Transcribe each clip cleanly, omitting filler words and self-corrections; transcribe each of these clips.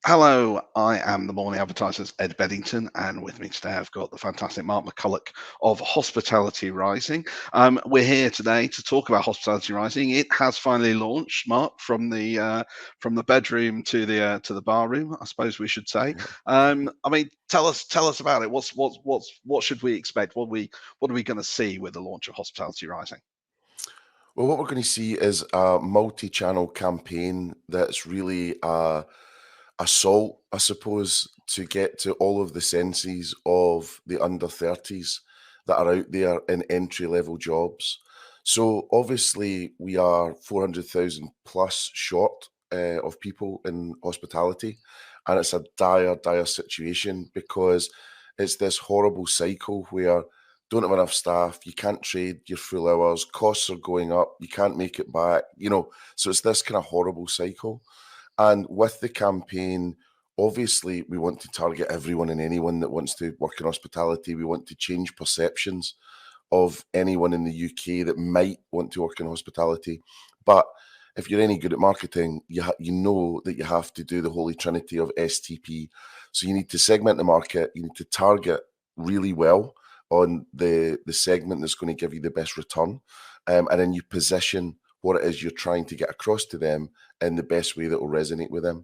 Hello, I am the Morning Advertiser's Ed Bedington, and with me today I've got the fantastic Mark McCulloch of Hospitality Rising. We're here today to talk about Hospitality Rising. It has finally launched, Mark, from the bedroom to the bar room, I suppose we should say. I mean, tell us about it. What should we expect? What are we going to see with the launch of Hospitality Rising? Well, what we're going to see is a multi-channel campaign that's really a assault, I suppose, to get to all of the senses of the under 30s that are out there in entry-level jobs. So obviously we are 400,000 plus short of people in hospitality, and it's a dire situation because it's this horrible cycle where don't have enough staff, you can't trade your full hours, costs are going up, you can't make it back, so it's this kind of horrible cycle. And with the campaign, obviously, we want to target everyone and anyone that wants to work in hospitality. We want to change perceptions of anyone in the UK that might want to work in hospitality. But if you're any good at marketing, you know that you have to do the holy trinity of STP. So you need to segment the market, you need to target really well on the segment that's going to give you the best return. And then you position what it is you're trying to get across to them in the best way that will resonate with them.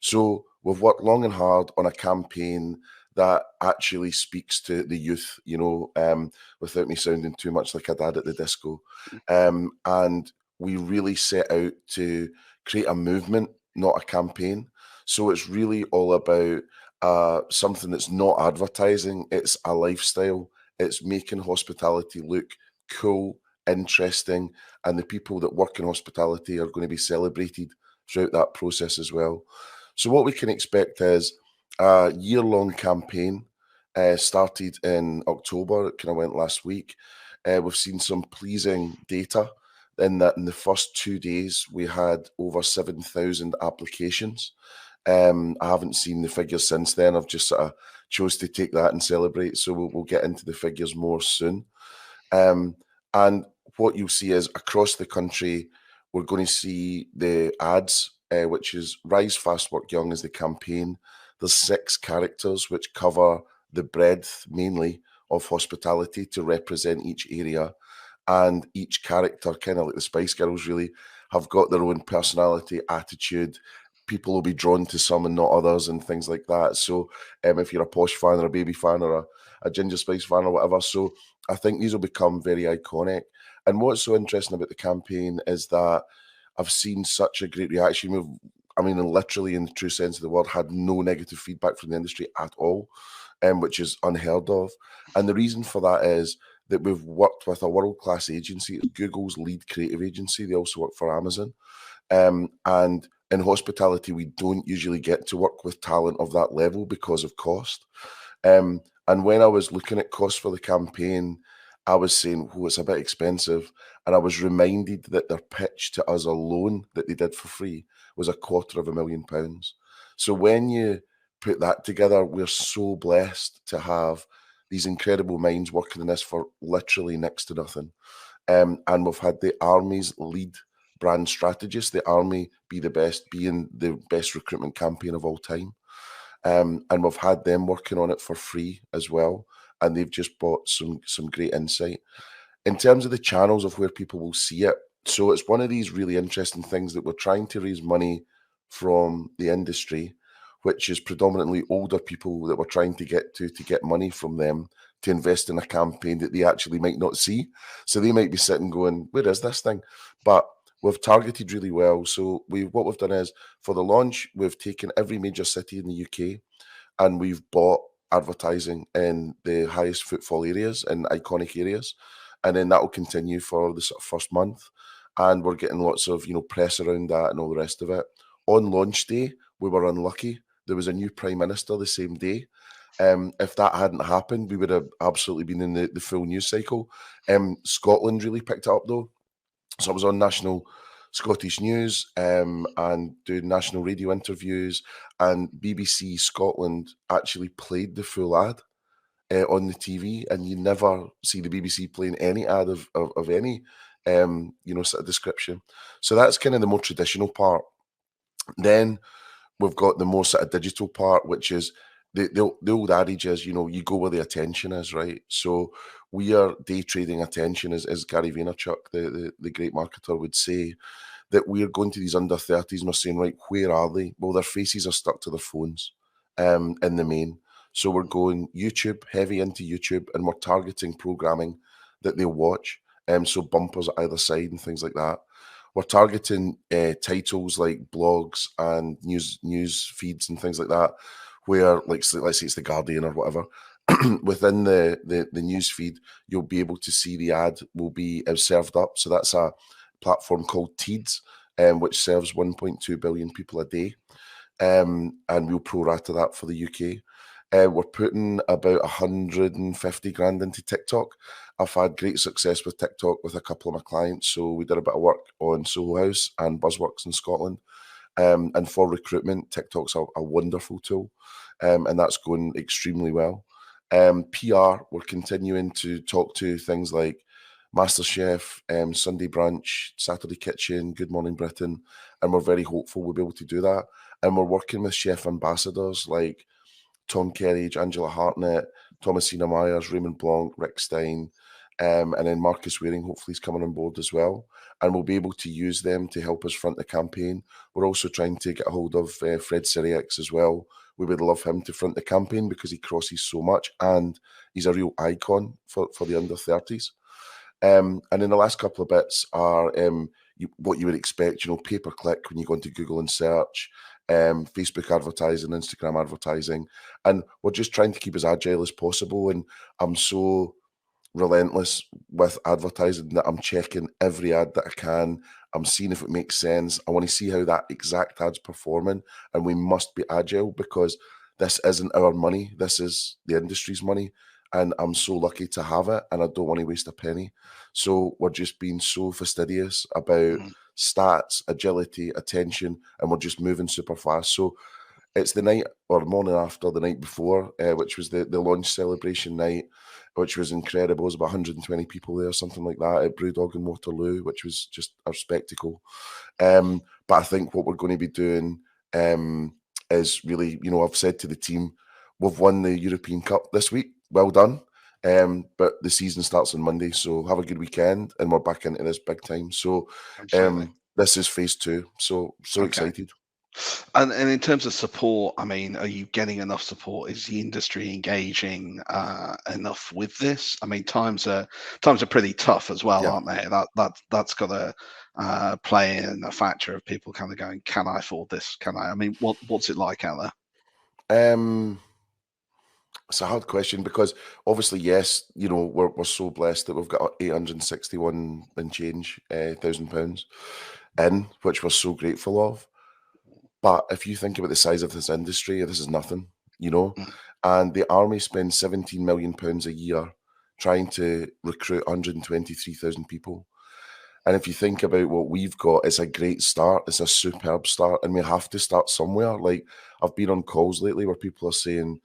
So we've worked long and hard on a campaign that actually speaks to the youth, without me sounding too much like a dad at the disco. And we really set out to create a movement, not a campaign. So it's really all about something that's not advertising, it's a lifestyle. It's making hospitality look cool, interesting, and the people that work in hospitality are going to be celebrated throughout that process as well. So what we can expect is a year-long campaign. Started in October, it kind of went last week. We've seen some pleasing data in that in the first 2 days we had over 7,000 applications. I haven't seen the figures since then. I've just sort of chose to take that and celebrate. So we'll get into the figures more soon. And what you'll see is across the country, we're going to see the ads, which is Rise Fast Work Young is the campaign. There's 6 characters which cover the breadth mainly of hospitality to represent each area. And each character, kind of like the Spice Girls, really have got their own personality, attitude. People will be drawn to some and not others, and things like that. So, if you're a posh fan or a baby fan or a Ginger Spice fan or whatever, so I think these will become very iconic. And what's so interesting about the campaign is that I've seen such a great reaction. Literally, in the true sense of the word, had no negative feedback from the industry at all, which is unheard of. And the reason for that is that we've worked with a world-class agency. It's Google's lead creative agency. They also work for Amazon. And in hospitality, we don't usually get to work with talent of that level because of cost. And when I was looking at costs for the campaign, I was saying, oh, it's a bit expensive. And I was reminded that their pitch to us alone that they did for free was £250,000. So when you put that together, we're so blessed to have these incredible minds working on this for literally next to nothing. And we've had the Army's lead brand strategist, the Army Be the Best, being the best recruitment campaign of all time. And we've had them working on it for free as well. And they've just brought some great insight. In terms of the channels of where people will see it, so it's one of these really interesting things that we're trying to raise money from the industry, which is predominantly older people that we're trying to get money from them to invest in a campaign that they actually might not see. So they might be sitting going, where is this thing? But we've targeted really well. So what we've done is, for the launch, we've taken every major city in the UK and we've bought advertising in the highest footfall areas and iconic areas. And then that will continue for the sort of first month. And we're getting lots of, press around that and all the rest of it. On launch day, we were unlucky. There was a new prime minister the same day. If that hadn't happened, we would have absolutely been in the full news cycle. Scotland really picked it up though. So I was on national Scottish news and doing national radio interviews, and BBC Scotland actually played the full ad on the TV, and you never see the BBC playing any ad of any sort of description. So that's kind of the more traditional part. Then we've got the more sort of digital part, which is the old adage is, you go where the attention is, right? So we are day trading attention, as Gary Vaynerchuk, the great marketer, would say, that we're going to these under 30s and we're saying, right, where are they? Well, their faces are stuck to their phones in the main. So we're going YouTube, heavy into YouTube, and we're targeting programming that they'll watch. So bumpers at either side and things like that. We're targeting titles like blogs and news feeds and things like that, where, like, so let's say it's the Guardian or whatever. Within the news feed, you'll be able to see the ad will be served up. So that's a platform called Teeds, which serves 1.2 billion people a day, and we'll pro-rata that for the UK. We're putting about 150 grand into TikTok. I've had great success with TikTok with a couple of my clients. So we did a bit of work on Soho House and Buzzworks in Scotland. And for recruitment, TikTok's a wonderful tool, and that's going extremely well. PR, we're continuing to talk to things like MasterChef, Sunday Brunch, Saturday Kitchen, Good Morning Britain, and we're very hopeful we'll be able to do that. And we're working with chef ambassadors like Tom Kerridge, Angela Hartnett, Thomasina Myers, Raymond Blanc, Rick Stein, and then Marcus Waring, hopefully, is coming on board as well. And we'll be able to use them to help us front the campaign. We're also trying to get a hold of Fred Sirieix as well. We would love him to front the campaign because he crosses so much and he's a real icon for the under 30s. And then the last couple of bits are what you would expect, pay-per-click when you go into Google and search, Facebook advertising, Instagram advertising. And we're just trying to keep as agile as possible. And I'm so relentless with advertising that I'm checking every ad that I can. I'm seeing if it makes sense. I want to see how that exact ad's performing. And we must be agile because this isn't our money. This is the industry's money. And I'm so lucky to have it. And I don't want to waste a penny. So we're just being so fastidious about stats, agility, attention, and we're just moving super fast. So it's the night or morning after the night before, which was the launch celebration night, which was incredible. There was about 120 people there, something like that, at Brewdog in Waterloo, which was just a spectacle. But I think what we're going to be doing is really, I've said to the team, we've won the European Cup this week. Well done. But the season starts on Monday, so have a good weekend, and we're back into this big time. So this is phase 2. So excited. And in terms of support, I mean, are you getting enough support? Is the industry engaging enough with this? I mean, times are pretty tough as well, aren't they? That's got to play in a factor of people kind of going, can I afford this? Can I? I mean, what's it like out there? It's a hard question because obviously, yes, we're so blessed that we've got 861 and change £1,000 in, which we're so grateful of. But if you think about the size of this industry, this is nothing, and the army spends £17 million a year trying to recruit 123,000 people. And if you think about what we've got, it's a great start. It's a superb start. And we have to start somewhere. Like, I've been on calls lately where people are saying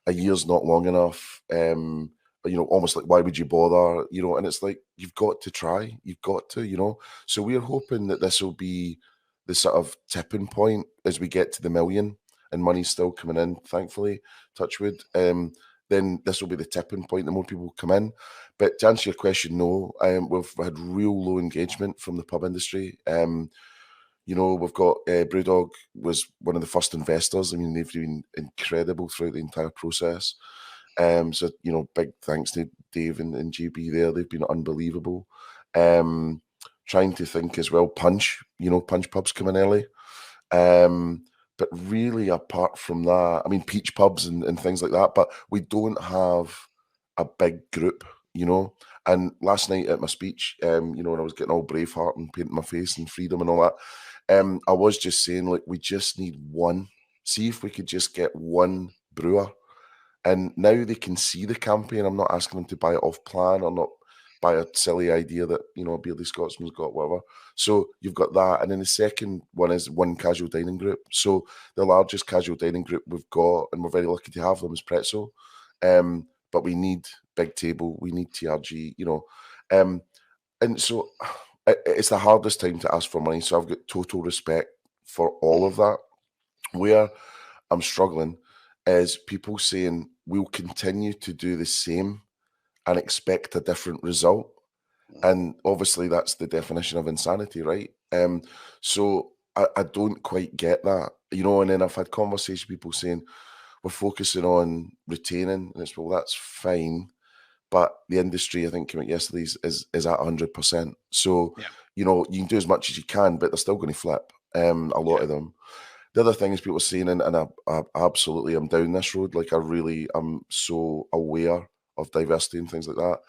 a year's not long enough. Almost like, why would you bother? And it's like, you've got to try. You've got to, So we're hoping that this will be the sort of tipping point as we get to the million and money's still coming in, thankfully, touch wood. Then this will be the tipping point, the more people come in. But to answer your question, no, we've had real low engagement from the pub industry. We've got Brewdog was one of the first investors. I mean, they've been incredible throughout the entire process. So, big thanks to Dave and GB there. They've been unbelievable. Trying to think as well, Punch Pub's coming early. But really, apart from that, I mean, Peach Pubs and things like that, but we don't have a big group, And last night at my speech, when I was getting all Braveheart and painting my face and freedom and all that, I was just saying, like, we just need one. See if we could just get one brewer. And now they can see the campaign. I'm not asking them to buy it off plan or not buy a silly idea that, a Beardly Scotsman's got, whatever. So you've got that. And then the second one is one casual dining group. So the largest casual dining group we've got, and we're very lucky to have them, is Pretzel. But we need Big Table, we need TRG, and so it's the hardest time to ask for money. So I've got total respect for all of that. Where I'm struggling is people saying we'll continue to do the same and expect a different result. And obviously that's the definition of insanity, right? So I don't quite get that, and then I've had conversations with people saying we're focusing on retaining, and it's, well, that's fine. But the industry, I think, came out yesterday, is at 100%. So, Yeah. you can do as much as you can, but they're still going to flip, a lot Yeah. of them. The other thing is people are saying, and I absolutely am down this road, like I really am so aware of diversity and things like that.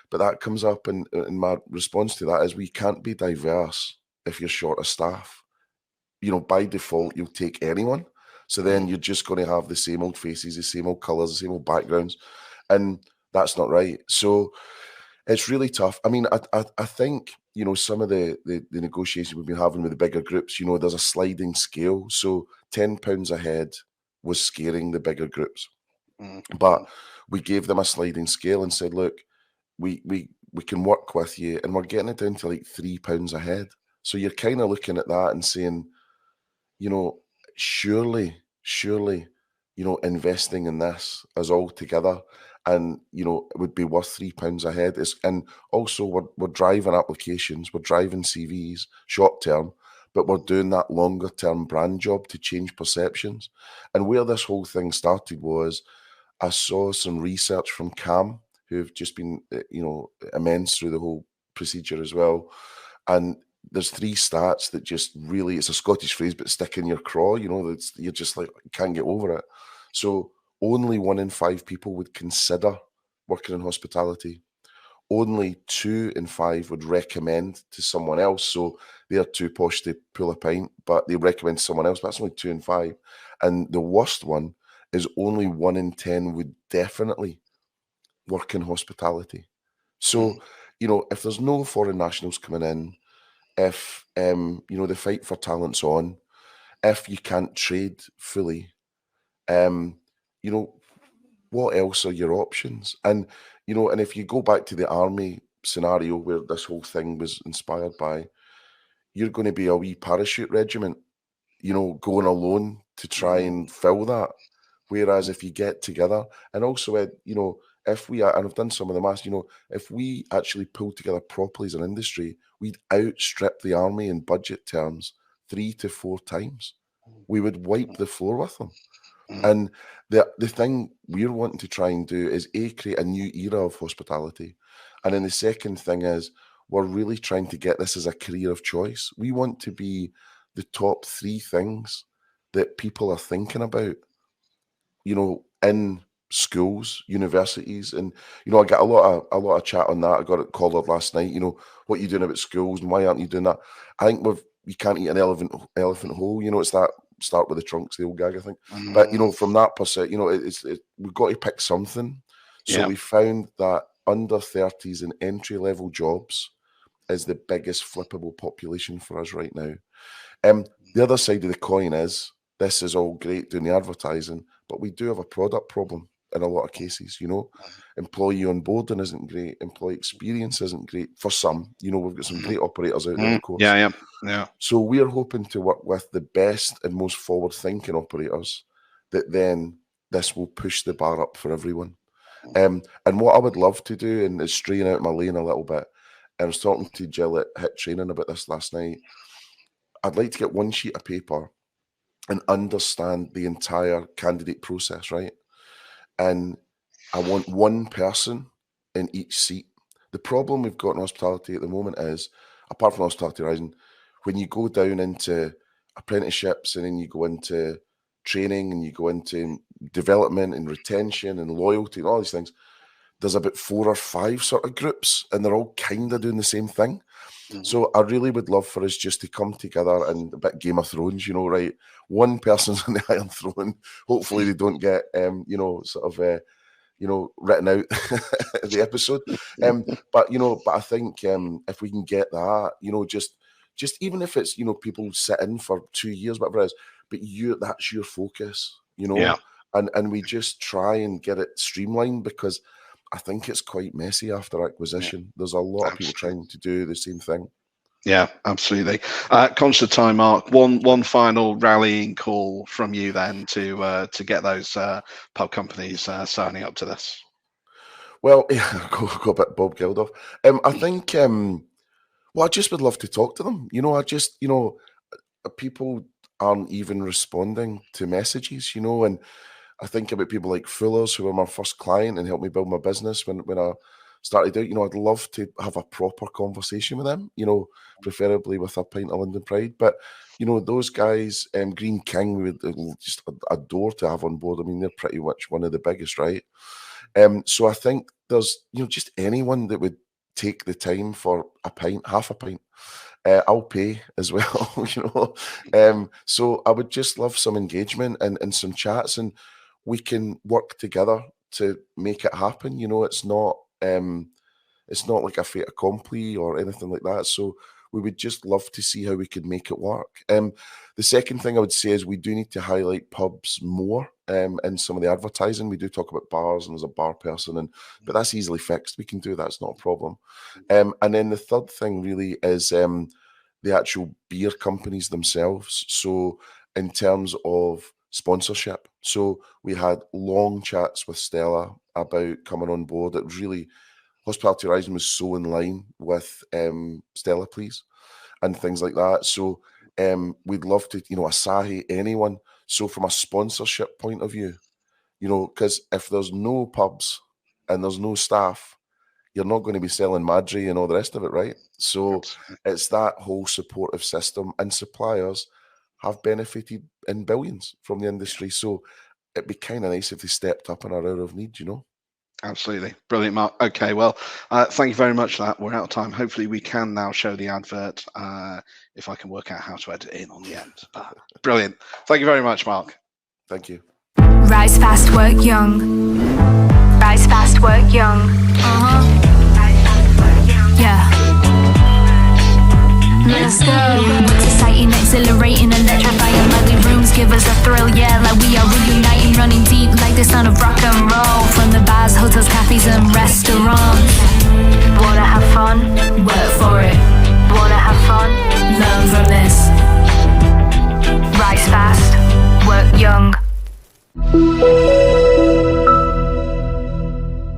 But that comes up, and my response to that is we can't be diverse if you're short of staff. By default, you'll take anyone. So then Mm. you're just going to have the same old faces, the same old colours, the same old backgrounds. And that's not right. So it's really tough. I mean, I think, some of the negotiations we've been having with the bigger groups, there's a sliding scale. So £10 a head was scaring the bigger groups. Mm. But Mm. we gave them a sliding scale and said, look, we can work with you, and we're getting it down to like £3 a head. So you're kind of looking at that and saying, you know, surely, investing in this as all together, and it would be worth £3 a head. And also we're driving applications, we're driving CVs short term, but we're doing that longer term brand job to change perceptions. And where this whole thing started was I saw some research from CAM, who've just been, immense through the whole procedure as well. And there's three stats that just really, it's a Scottish phrase, but stick in your craw, you're just like, can't get over it. So only 1 in 5 people would consider working in hospitality. Only 2 in 5 would recommend to someone else. So they're too posh to pull a pint, but they recommend to someone else. But that's only 2 in 5. And the worst one is only 1 in 10 would definitely work in hospitality. So, Mm. if there's no foreign nationals coming in, if the fight for talent's on, if you can't trade fully, um, you know, what else are your options? And if you go back to the army scenario where this whole thing was inspired by, you're going to be a wee parachute regiment, going alone to try Mm. and fill that. Whereas if you get together, and also, Ed, if we are, and I've done some of the maths, if we actually pulled together properly as an industry, we'd outstrip the army in budget terms 3 to 4 times. We would wipe the floor with them. Mm. And the thing we're wanting to try and do is create a new era of hospitality. And then the second thing is we're really trying to get this as a career of choice. We want to be the top 3 things that people are thinking about, in schools, universities. And I get a lot of chat on that. I got it collared last night. What are you doing about schools and why aren't you doing that? I think you can't eat an elephant whole. It's that start with the trunks, the old gag, I think. But Mm. from that perspective, we've got to pick something. So Yeah. we found that under 30s and entry level jobs is the biggest flippable population for us right now. The other side of the coin is this is all great doing the advertising, but we do have a product problem in a lot of cases. Employee onboarding isn't great, employee experience isn't great for some. We've got some Mhm. great operators out there, Mm. of course. Yeah. Yeah. Yeah. So we're hoping to work with the best and most forward thinking operators that then this will push the bar up for everyone. And what I would love to do, and is straying out my lane a little bit, and I was talking to Jill at Hit Training about this last night. I'd like to get one sheet of paper and understand the entire candidate process, right? And I want one person in each seat. The problem we've got in hospitality at the moment is, apart from hospitality rising, when you go down into apprenticeships and then you go into training and you go into development and retention and loyalty and all these things, there's about 4 or 5 sort of groups and they're all kind of doing the same thing. Mm. So I really would love for us just to come together and a bit Game of Thrones, right? One person's on the Iron Throne. Hopefully they don't get, written out the episode. But I think if we can get that, just even if it's, people sit in for 2 years, whatever it is, but that's your focus, Yeah. and we just try and get it streamlined because I think it's quite messy after Yeah. acquisition. There's a lot of people Absolutely. trying to do the same thing. Yeah, absolutely. Conscious of time, Mark. One final rallying call from you then to get those pub companies signing up to this. Well, go a bit Bob Geldof. I think, well, I just would love to talk to them. People aren't even responding to messages, and I think about people like Fuller's, who were my first client and helped me build my business when I started out. I'd love to have a proper conversation with them, preferably with a pint of London Pride. But, those guys, Green King, we would just adore to have on board. I mean, they're pretty much one of the biggest, right? So I think there's, just anyone that would take the time for a pint, half a pint. I'll pay as well, So I would just love some engagement and some chats, and we can work together to make it happen. It's not like a fait accompli or anything like that. So we would just love to see how we could make it work. The second thing I would say is we do need to highlight pubs more in some of the advertising. We do talk about bars and there's a bar person, but that's easily fixed. We can do that. It's not a problem. And then the third thing really is the actual beer companies themselves. So in terms of sponsorship, so we had long chats with Stella about coming on board. It really, Hospitality Rising was so in line with Stella Please and things like that. So we'd love to, Asahi, anyone. So from a sponsorship point of view, because if there's no pubs and there's no staff, you're not going to be selling Madri and all the rest of it, right? So it's that whole supportive system, and suppliers have benefited in billions from the industry. So it'd be kind of nice if they stepped up in our hour of need, Absolutely. Brilliant, Mark. Okay, well, thank you very much for that. We're out of time. Hopefully we can now show the advert if I can work out how to edit it in on the end. Brilliant. Thank you very much, Mark. Thank you. Rise fast, work young. Rise fast, work young. Yeah. Let's go. It's exciting, exhilarating, electrifying. Lovely rooms give us a thrill, yeah.